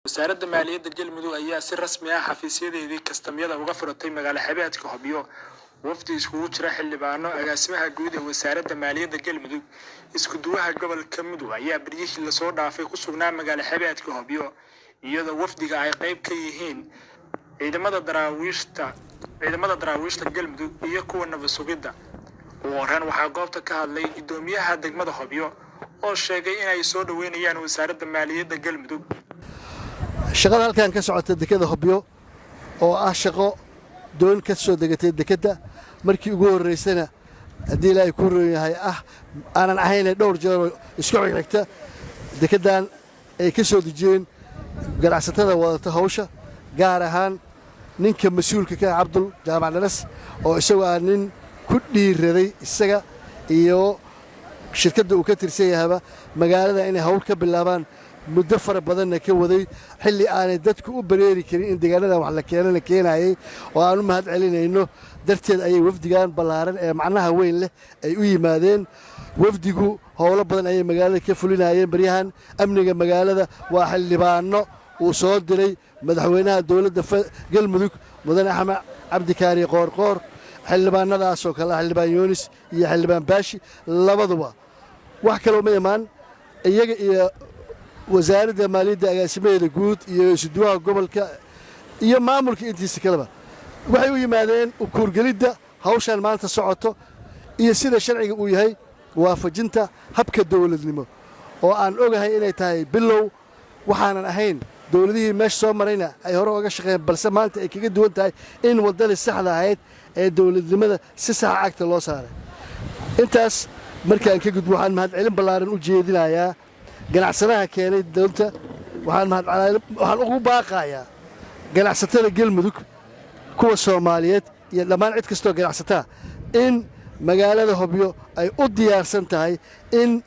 wasaaradda maaliyadda galmudug ayaa si rasmi ah xafiisyadeedii kastamyada uga furatay magaalo xebeedka Hobyo. wafdi iskugu jira xildhibaano agaasimaha guud ee wasaaradda maaliyadda galmudug isku duwaha gobolka mudug ayaa bariyihii la soo dhaafay ku sugnaa magaalo xebeedka Hobyo iyadoo wafdiga ay qayb ka yihiin ciidamada daraawiishta galmudug iyo kuwa nabad sugidda. waran waxaa goobta ka hadlay gudoomiyaha degmada Hobyo oo sheegay in ay soo dhaweynayaan wasaaradda maaliyadda galmudug. shaqada halkan ka socota dekada Hobyo oo ah shaqo doon ka soo degatay dekada markii ugu horeysana hadii la ay ku rooyahay aanan ahayn dhowr jeer isku xigta dekadan ay ka soo dejiyeen ganacsatada wadata hawsha gaar ahaan ninka mas'uulka ka Cabdul Jaamac Dhalas oo isagoo nin ku dhiiraday isaga iyo shirkadda uu ka tirsan yahay magaalada inay hawl ka bilaabaan muddo fara badan ka waday xilli aanay dadku u bareeri karin in deegaanada wax la keenayay oo aanu mahad celinayno darteed ay wafdigan balaaran ee macnaha weyn leh ay u yimaadeen. wafdigu howlo badan ay magaalada ka fulinayeen bariyahan amniga magaalada waa xildhibaano uu soo diray madaxweynaha dawladda galmudug mudane Axmed Cabdi Kaari Qoorqoor xildhibaanadaas oo kala xildhibaan Yoonis iyo xildhibaan Baashi labaduba wax kale ma imaan iyaga iyo wasaaradda maaliyadda agaasimaheeda guud iyo isduwaha gobolka iyo maamulka intiisa kaleba waxay u yimaadeen u kuurgelidda hawshan maanta socoto iyo sida sharciga uu yahay waafajinta habka dawladnimo oo aan ogahay inay tahay bilow waxaanan ahayn dawladihii meesha soo marayna ay hore uga shaqeeyeen balse maanta ay kaga duwan tahay in wadadii saxda ahayd ee dawladnimada si sax cagta loo saaray. intaas markaan ka gudbo waxaan mahad celin ballaaran u jeedinayaa ganacsadaha keenay doonta waxaan ugu baaqayaa ganacsatada galmudug kuwa Soomaaliyeed iyo dhammaan cid kastoo ganacsataa in magaalada Hobyo ay u diyaarsan tahay in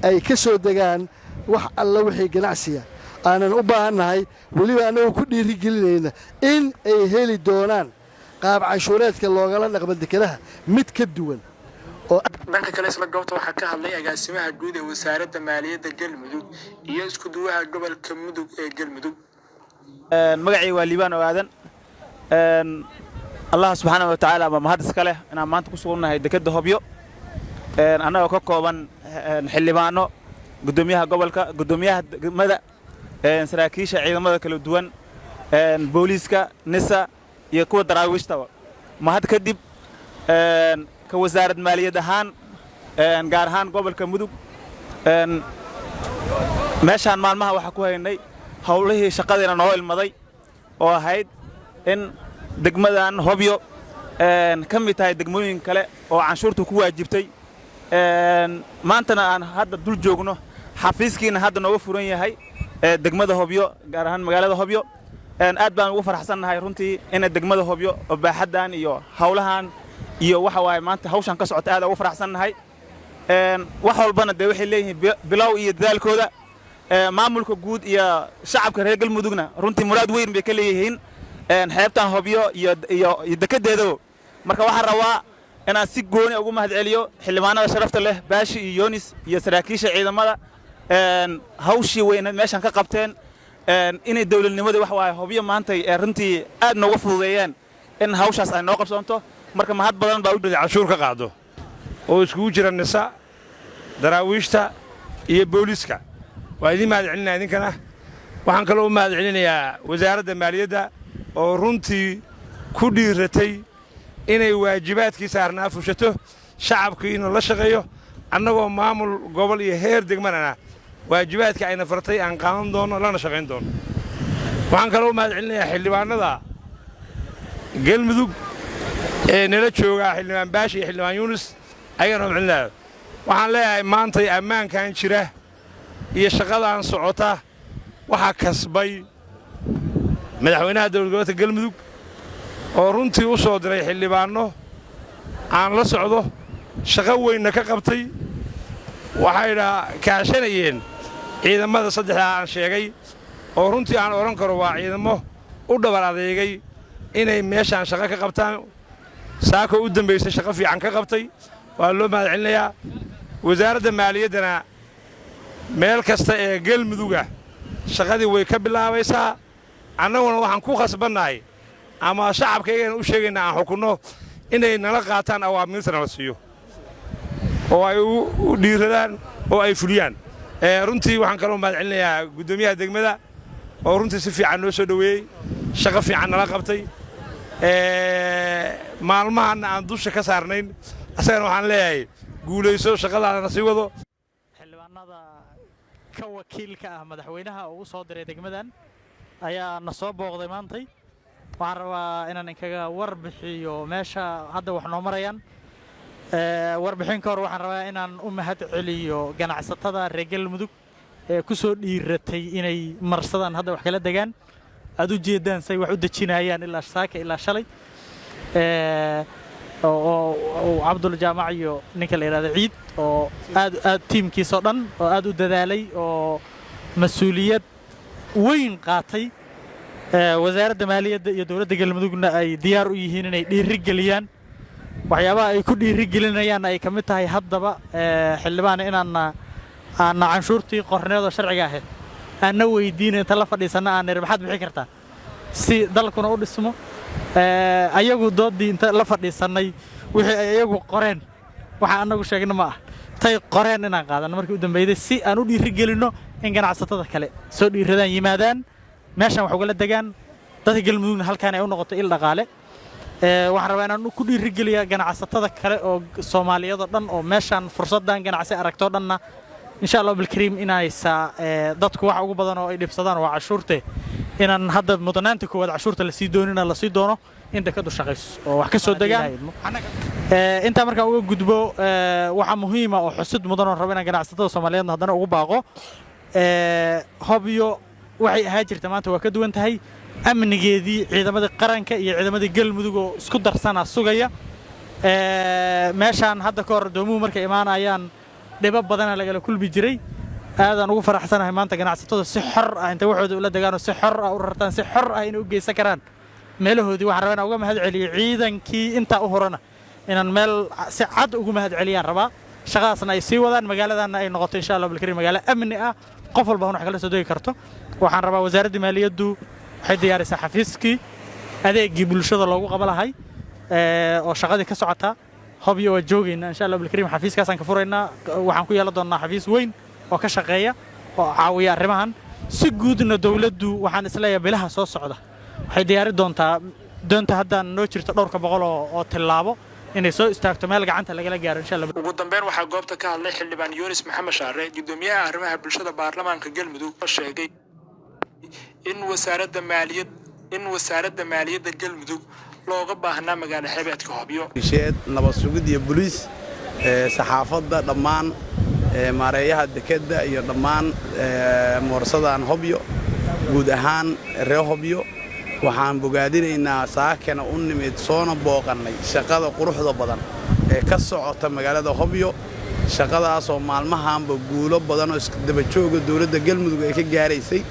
ay ka soo degaan wax alla wixii ganacsiga aanan u baahanahay waliba anagu ku dhiirigelinayna in ay heli doonaan qaab cashuureedka loogala dhaqmo dekadaha mid ka duwan. dhanka kale isla goobta waxaa ka hadlay agaasimaha guud ee wasaaradda maaliyadda galmudug iyo isku duwaha gobolka mudug ee galmudug. magacii waa liibaan oo aadan Allah subhanahu wa ta'ala ma mahad iska leh inaan maanta ku sugnahay dekada Hobyo anagoo ka kooban xildhibaano gudoomiyaha gobolka gudoomiyaha degmada saraakiisha ciidamada kala duwan booliska nisa iyo kuwa daraawiishta mahad kadib ka wasaaradda maaliyadda ahaan gaar ahaan gobolka mudug meeshaan maalmaha waxa ku haynay hawlihii shaqadeena noo ilmaday oo ahayd in degmadan Hobyo ka mid tahay degmooyin kale oo canshuurtu ku waajibtay maantana aan hadda dul joogno xafiiskiina hadda nooga furan yahay degmada Hobyo gaar ahaan magaalada Hobyo aad baan ugu faraxsanahay runtii in degmada Hobyo oo baaxadan iyo hawlahan iyo waxa waay maanta hawshan ka socota aad ugu faraxsanahay wax walbana de waxay leeyihiin bilow iyo dadaalkooda maamulka guud iyo shacabka reer galmudugna runtii muraad weyn bay ka leeyihiin xeebtan Hobyo iyo dekedeeda marka waxaan rabaa inaan si gooni ugu mahad celiyo xildhibaanada sharafta leh Baashi iyo Yoonis iyo saraakiisha ciidamada hawshii weyn meeshan ka qabteen inay dawladnimada wax waay Hobyo maanta runtii aad nooga fududeeyeen in hawshaas ay noo qabsanto marka mahad badan baa u dhigay cashuur ka qaado oo isku jira nisa daraawiishta iyo booliska waa idin mahad celinaa idinkana waxaan kale u mahad celinayaa wasaaradda maaliyadda oo runtii ku dhiiratay inay waajibaadkii saarnaa fushato shacabkiina la shaqeeyo annagoo maamul gobol iyo heer degmanana waajibaadka ayna fartay aan qaadan doono lana shaqayn doono waxaan kale u mahad celinayaa xildhibaanada galmudug ee nala jooga xildhibaan Baashi iyo xildhibaan Yoonis ayaan umcilnaa waxaan leeyahay maanta ammaankan jira iyo shaqadan socota waxa kasbay madaxweynaha dawladda gobolka galmudug oo runtii u soo diray xildhibaano aan la socdo shaqo weyn ka qabtay waxayna kaashanayeen ciidamada saddexda aan sheegay oo runtii aan oran karo waa ciidamo u dhabar adeegay inay meeshaan shaqo ka qabtaan saako u dambeysay shaqo fiican ka qabtay waa loo mahad celinayaa wasaaradda maaliyaddana meel kasta ee galmuduga shaqadii way ka bilaabaysaa annaguna waxaan ku khasbannahay ama shacabkaygana u sheegaynaa aan xukunno inay nala qaataan awaamiirta nala siiyo oo ay u dhiiradaan oo ay fuliyaan runtii waxaan kaloo mahad celinayaa guddoomiyaha degmada oo runtii si fiican noo soo dhoweeyey shaqo fiican nala qabtay maalmahanna aan dusha ka saarnayn asagana waxaan leeyahay guulayso shaqadaadana sii wado xildhibaanada ka wakiilka ah madaxweynaha oo u soo diray degmadan ayaa na soo booqday maantay waxaan rabaa inaan inkaga warbixiyo meesha hadda wax noo marayaan warbixin ka hor waxaan rabaa inaan u mahad celiyo ganacsatada reer Galmudug ee ku soo dhiiratay inay marsadaan hadda wax kala degaan aad u jeedaan say wax u dajinayaan ilaa saaka ilaa shalay oo Abdul Jaamac iyo ninka la yiraahdo Ciid oo aad teamkiisa oo dhan oo aad u dadaalay oo mas'uuliyad weyn qaatay wasaaradda maaliyadda iyo dawladda Galmudugna ay diyaar u yihiin inay dhiiri galiyaan waxyaabaha ay ku dhiiri gelinayaan ay kamid tahay haddaba xildhibaan inaan canshuurtii qorneedo sharciga ahayd aan weydiin inta la fadhiisana aan maxaad bixi kartaa si dalkuna u dhismo ayagu doodii inta la fadhiisanay wixii ay ayagu qoreen waxa anagu sheegna ma ah tay qoreen inaan qaadano markii u dambeeyay si aan u dhiiri gelino in ganacsatada kale soo dhiiradaan yimaadaan meeshan wax uga la degaan dadka Galmudugna halkaan ay u noqoto il dhaqaale waxaan rabaa inaan ku dhiiri geliyo ganacsatada kale oo Soomaaliyeed oo dhan oo meeshan fursadan ganacsi aragto dhanna insha Allah bilkariim inaysa dadku wax ugu badan oo ay dhibsadaan waa cashuurte inaan hadda mudanaanta koowaad cashuurta la sii doonina la sii doono inta ka dushaqayso oo wax ka soo degaan inta marka uga gudbo waxa muhiim ah oo xusid mudan oo rabaa inaan ganacsatada Soomaaliyeed haddana ugu baaqo hobyo waxay ahaa jirta maanta waa ka duwan tahay amnigeedii ciidamada qaranka iyo ciidamada Galmudug oo isku darsana sugaya meeshan hadda ka hor doomuhu markay imaanayaan dhiba badan laga kulmi jiray aadan ugu faraxsanahay maanta ganacsatada si xor ah inta waxooda ula degaan si xor ah u rartaan si xor ah inay u geysan karaan meelahoodii waxaan rabaa inaan uga mahad celiyo ciidankii inta u horana inaan meel si cad ugu mahad celiyaan rabaa shaqadaasna ay sii wadaan magaaladana ay noqoto insha Allah bilkariim magaalo amni ah qof walba wax kala soo degi karto waxaan rabaa wasaaradda maaliyaddu waxay diyaarisay xafiiskii adeegii bulshada loogu qabalahay oo shaqadii ka socota hobyo waa joogayna insha Allah bilkariim xafiiskaas aan ka furaynaa waxaan ku yeelan doonaa xafiis weyn oo ka shaqeeya oo caawiya arrimahan si guudna dawladdu waxaan isleeyahay bilaha soo socda waxay diyaari doontaa haddaan noo jirto dhowrka boqol oo tilaabo inay soo istaagto meel gacanta laga gaaro insha Allah ugu dambeyn waxa goobta ka hadlay xildhibaan Yunis Maxamed Shaare gudoomiyaha arrimaha bulshada baarlamaanka Galmudug oo sheegay in wasaaradda maaliyadda Galmudug looga baahnaa magaalo xeebeedka Hobyo nabad sugid iyo booliis saxaafadda dhammaan maareeyaha dekedda iyo dhammaan moorsadaan Hobyo guud ahaan reer Hobyo waxaan bogaadinaynaa saakana u nimid soona booqannay shaqada quruxda badan ee ka socota magaalada Hobyo shaqadaas oo maalmahaanba guulo badan oo iska daba jooga dawladda Galmudug ay ka gaaraysay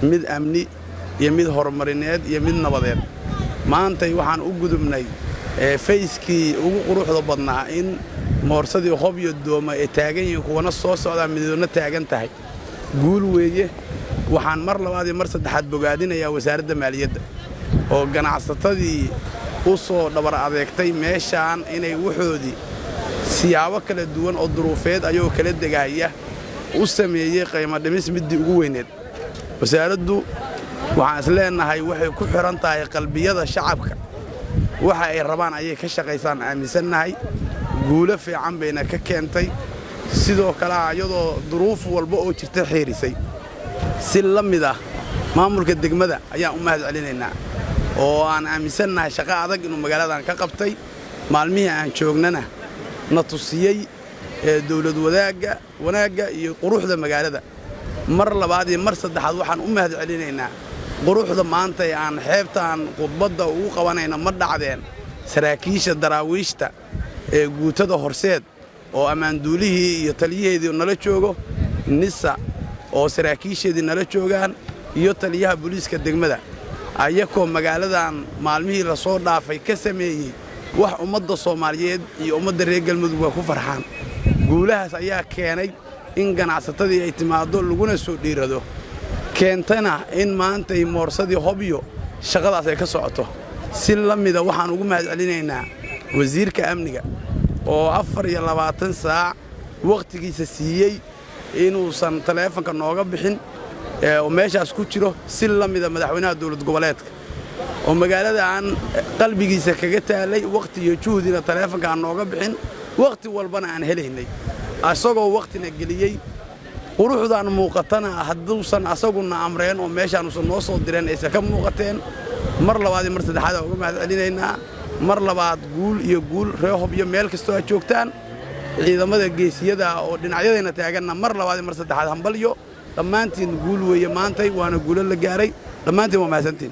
mid amni iyo mid horumarineed iyo mid nabadeed maanta waxaan u gudubnay fayskii ugu quruxda badnaa in moorsadii Hobyo dooma ay taagan yihiin kuwana soo socdaan midna taagan tahay guul weeye waxaan mar labaad iyo mar saddexaad bogaadinayaa wasaaradda maaliyadda oo ganacsatadii u soo dhabar adeegtay meeshaan inay waxoodii siyaabo kala duwan oo duruufeed ayuu kala degaya u sameeyay qiimo dhimis midii ugu weyneed wasaaraddu waxaan isleenahay waxay ku xiran tahay qalbiyada shacabka waxa ay rabaan ayay ka shaqaysaan aaminsannahay guulo fiican bayna ka keentay sidoo kale ayadoo duruuf walba oo jirta xiirisay si la mid ah maamulka degmada ayaan u mahad celinaynaa oo aan aaminsannahay shaqo adag inuu magaaladan ka qabtay maalmihii aan joognana na tusiyey dawlad wanaagga iyo quruxda magaalada mar labaad iyo mar saddexaad waxaan u mahad celinaynaa quruxda maanta ee aan xeebtaan khudbadda ugu qabanayna ma dhacdeen saraakiisha daraawiishta ee guutada horseed oo ammaanduulihii iyo taliyaheedii nala joogo nisa oo saraakiisheedii nala joogaan iyo taliyaha booliiska degmada ayakoo magaaladan maalmihii la soo dhaafay ka sameeyey wax ummadda Soomaaliyeed iyo ummadda reer Galmudug ku farxaan guulahaas ayaa keenay in ganacsatadii ay timaado laguna soo dhiirado keentana in maantay moorsadii hobyo shaqadaas ay ka socoto si la mida waxaan ugu mahadcelinaynaa wasiirka amniga oo 24 saac waqtigiisa siiyey inuusan taleefanka nooga bixin oo meeshaas ku jiro si la mida madaxweynaha dawlad goboleedka oo magaalada aan qalbigiisa kaga taalay waqti iyo juhdina taleefanka aan nooga bixin waqti walbana aan helaynay asagoo waqtina geliyey quruxdaan muuqatana hadduusan asaguna amreen oo meeshaan uusan noo soo direen aysan ka muuqateen mar labaad iyo mar saddexaad uga mahadcelinaynaa mar labaad guul iyo guul reer Hobyo meel kastoo aad joogtaan ciidamada geesiyada oo dhinacyadayna taaganna mar labaad iyo mar saddexaad hambalyo dhammaantiin guul weeye maantay waana guulo la gaaray dhammaantiin waa mahadsantiin